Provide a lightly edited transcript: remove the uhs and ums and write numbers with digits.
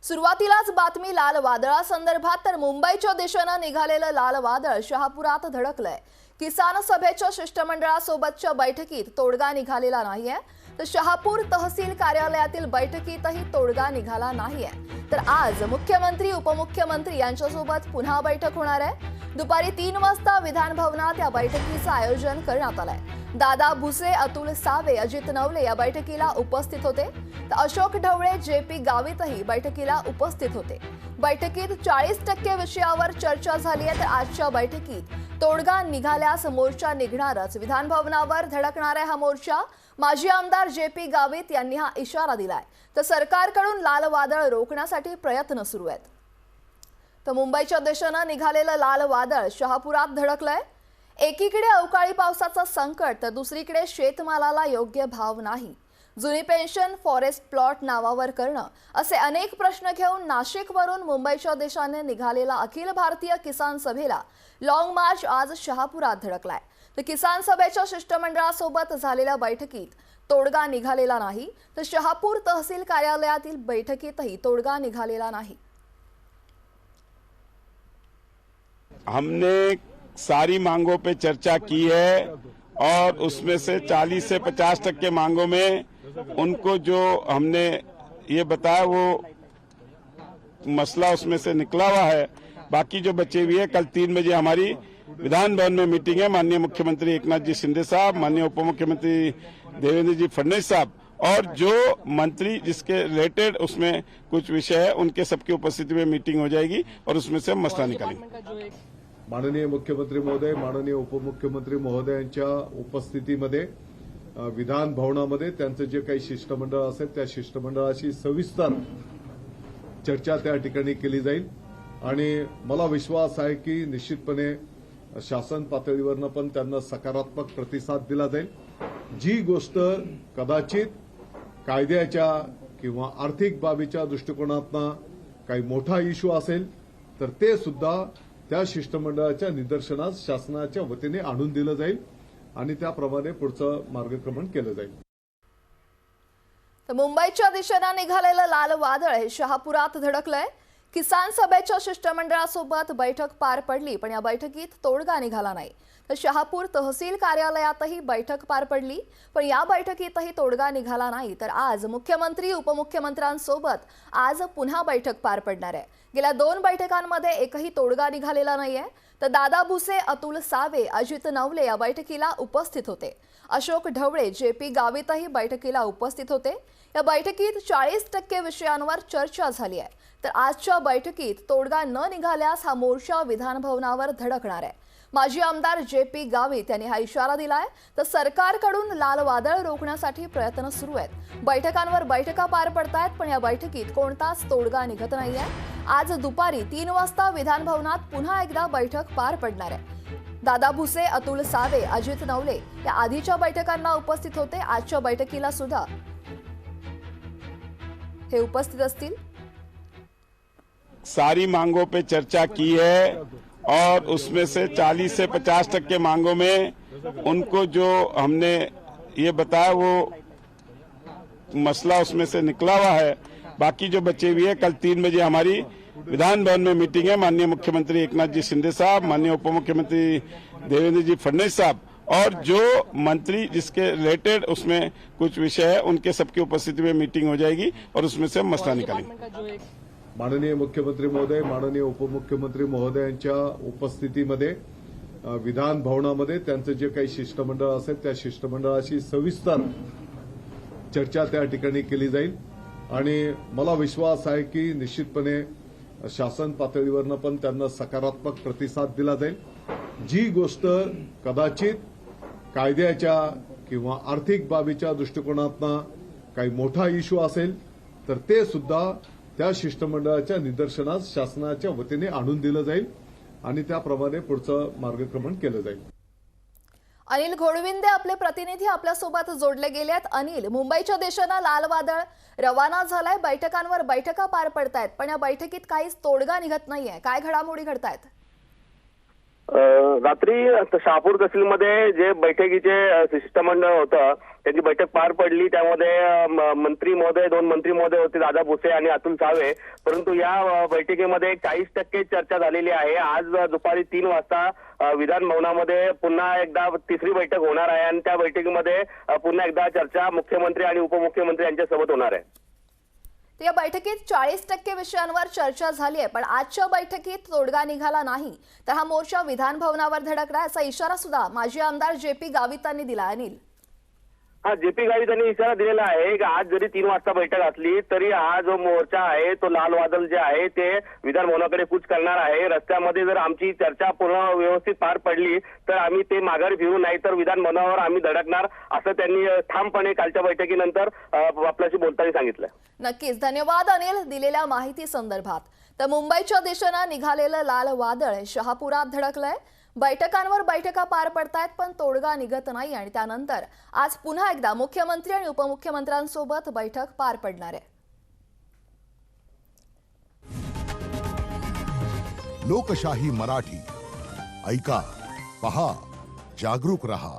सुरुवातीलाच बातमी लाल वादळासंदर्भात तर मुंबईच्या दिशेने निघालेलं लाल वादळ शहापुरात धडकलंय। किसान सभेच्या शिष्टमंडळासोबतच्या बैठकीत तोडगा निघालेला नाहीये, तर शहापूर तहसील कार्यालयातील बैठकीतही तोडगा निघाला नाहीये। तर आज मुख्यमंत्री उपमुख्यमंत्री यांच्यासोबत पुन्हा बैठक होणार आहे। दुपारी 3 वाजता विधान भवनात या बैठकीचं आयोजन करण्यात आलंय। दादा भुसे, अतुल सावे, अजित नवले या बैठकीला उपस्थित होते, तर अशोक ढवळे, जेपी गावितही बैठकीला उपस्थित होते। बैठकीत 40% विषयावर चर्चा झाली आहे, तर आजच्या बैठकीत तोडगा निघाल्यास मोर्चा निघणारच। विधान भवनावर धडकणार आहे हा मोर्चा। माजी आमदार जेपी गावित यांनी हा इशारा दिलाय, तर सरकारकडून लाल वादळ रोखण्यासाठी प्रयत्न सुरू आहेत। तर मुंबईच्या दिशेने निघालेलं लाल वादळ शहापुरात धडकलंय। एकीकडे अवकाळी पावसाचं संकट, तर दुसरीकडे शेतमालाला योग्य भाव नाही। जुनी पेन्शन फॉरेस्ट प्लॉट नावावर करणं असे अनेक प्रश्न घेऊन नाशिकवरून मुंबईच्या दिशेने निघालेला अखिल भारतीय किसान सभेला लॉंग मार्च आज शहापुरात धडकलाय। तर किसान सभेच्या शिष्टमंडळासोबत झालेल्या बैठकीत तोडगा निघालेला नाही, तर शहापूर तहसील कार्यालयातील बैठकीतही तोडगा निघालेला नाही। हमने सारी मांगों पे चर्चा की है और उसमें से 40 से 50% मांगों में उनको जो हमने ये बताया वो मसला उसमें से निकला हुआ है। बाकी जो बचे हुए है, कल 3 बजे हमारी विधान भवन में मीटिंग है। माननीय मुख्यमंत्री एकनाथ जी शिंदे साहब, माननीय उप मुख्यमंत्री देवेंद्र जी फडणवीस साहब और जो मंत्री जिसके रिलेटेड उसमें कुछ विषय है, उनके सबकी उपस्थिति में मीटिंग हो जाएगी और उसमें से हम मसला निकालेंगे। माननीय मुख्यमंत्री महोदय, माननीय उपमुख्यमंत्री महोदयांच्या उपस्थितीमध्ये विधान भवनामध्ये त्यांचं जे काही शिष्टमंडळ असेल त्या शिष्टमंडळाशी सविस्तर चर्चा त्या ठिकाणी केली जाईल आणि मला विश्वास आहे की निश्चितपणे शासन पातळीवरनं पण त्यांना सकारात्मक प्रतिसाद दिला जाईल। जी गोष्ट कदाचित कायद्याच्या किंवा आर्थिक बाबीच्या दृष्टिकोनातनं काही मोठा इश्यू असेल तर ते सुद्धा त्या शिष्टमंडळाच्या निदर्शनास शासनाच्या वतीने आणून दिलं जाईल आणि त्याप्रमाणे पुढचं मार्गक्रमण केलं जाईल। तर मुंबईच्या दिशेने निघालेलं लाल वादळ हे शहापुरात धडकलंय। किसान सभेच्या शिष्टमंडळासोबत बैठक पार पडली, पण या बैठकीत तोडगा निघाला नाही। तर शहापूर तहसील कार्यालयातही बैठक पार पडली, पण या बैठकीतही तोडगा निघाला नाही। तर आज मुख्यमंत्री उपमुख्यमंत्र्यांसोबत आज पुन्हा बैठक पार पडणार आहे। गेल्या 2 बैठकांमध्ये एकही तोडगा निघालेला नाहीये। तर दादा भुसे, अतुल सावे, अजित नवले या बैठकीला उपस्थित होते। अशोक ढवळे, जेपी गावितही बैठकीला उपस्थित होते। या बैठकीत 40% विषयांवर चर्चा झाली आहे। तर आजच्या बैठकीत तोडगा न निघाल्यास हा मोर्चा विधान भवनावर धडकणार आहे। माजी आमदार जेपी गावित यांनी हा इशारा दिलाय, तर सरकारकडून लाल वादळ रोखण्यासाठी प्रयत्न सुरू आहेत। बैठकांवर बैठका पार पडतायत, पण या बैठकीत कोणताच तोडगा निघत नाहीये। आज दुपारी 3 वाजता विधान भवनात पुन्हा एकदा बैठक पार पडणार आहे। दादा भुसे, अतुल सावे, अजित नवले या आधीच्या बैठकांना उपस्थित होते। आजच्या बैठकीला सुद्धा हे उपस्थित असतील। सारी मांगों पे चर्चा की है और उसमें से 40 से 50% मांगों में उनको जो हमने ये बताया वो मसला उसमें से निकला हुआ है। बाकी जो बचे हुए है, कल 3 बजे हमारी विधान भवन में मीटिंग है। माननीय मुख्यमंत्री एकनाथ जी शिंदे साहब, माननीय उप मुख्यमंत्री देवेंद्र जी फडणवीस साहब और जो मंत्री जिसके रिलेटेड उसमें कुछ विषय है, उनके सबकी उपस्थिति में मीटिंग हो जाएगी और उसमें से हम मसला निकालेंगे। माननीय मुख्यमंत्री महोदय, माननीय उपमुख्यमंत्री महोदयांच्या उपस्थितीमध्ये विधान भवनामध्ये त्यांचं जे काही शिष्टमंडळ असेल त्या शिष्टमंडळाशी सविस्तर चर्चा त्या ठिकाणी केली जाईल आणि मला विश्वास आहे की निश्चितपणे शासन पातळीवरनं पण त्यांना सकारात्मक प्रतिसाद दिला जाईल। जी गोष्ट कदाचित कायद्याच्या किंवा आर्थिक बाबीच्या दृष्टिकोनातनं काही मोठा इश्यू असेल तर ते सुद्धा त्या शिष्टमंडळाच्या निदर्शनास शासनाच्या वतीने आणून दिलं जाईल आणि त्याप्रमाणे पुढचं मार्गक्रमण केलं जाईल। अनिल घोडविंदे आपले प्रतिनिधी आपल्यासोबत जोडले गेले आहेत। अनिल, मुंबईच्या दिशेने लाल वादळ रवाना झालंय, बैठकांवर बैठका पार पडतायत, पण या बैठकीत काहीच तोडगा निघत नाहीये। काय घडामोडी घडतायत? रात्री शहापूर तहसीलमध्ये जे बैठकीचे शिष्टमंडळ होतं त्यांची बैठक पार पडली. त्यामध्ये मंत्री महोदय, 2 मंत्री महोदय होते, दादा भुसे आणि अतुल सावे. परंतु या बैठकीमध्ये 40% चर्चा झालेली आहे. आज दुपारी 3 वाजता विधान भवनामध्ये पुन्हा एकदा तिसरी बैठक होणार आहे आणि त्या बैठकीमध्ये पुन्हा एकदा चर्चा मुख्यमंत्री आणि उपमुख्यमंत्री यांच्यासोबत होणार आहे. या बैठकीत 40% विषयांवर चर्चा झाली आहे, पण आजच्या बैठकीत तोडगा निघाला नाही तर हा मोर्चा विधान भवनावर धडकला असा इशारा सुद्धा माजी आमदार JP गावितांनी दिला. अनिल, JP गावित यांनी इशारा दिलेला आहे की आज जरी 3 वाजता बैठक असली तरी हा जो मोर्चा आहे तो लाल वादळ जे आहे ते विधान भवनाकडे कूच करणार आहे. रस्त्यामध्ये जर आमची चर्चा पूर्ण व्यवस्थित पार पडली तर आम्ही ते माघारी फिरू, नाही तर विधान भवनावर आम्ही धडकणार असं त्यांनी ठामपणे कालच्या बैठकीनंतर आपल्याशी बोलताना सांगितलं. नक्कीच धन्यवाद अनिल दिलेल्या माहिती संदर्भात. तर मुंबईच्या दिशेनं निघालेलं लाल वादळ शहापुरात धडकलंय. बैठकांवर बैठका पार पडतायत पण तोडगा निघत नाही आणि त्यानंतर आज पुन्हा एकदा मुख्यमंत्री आणि उपमुख्यमंत्र्यांसोबत बैठक पार पडणार आहे. लोकशाही मराठी ऐका, पहा, जागरूक रहा.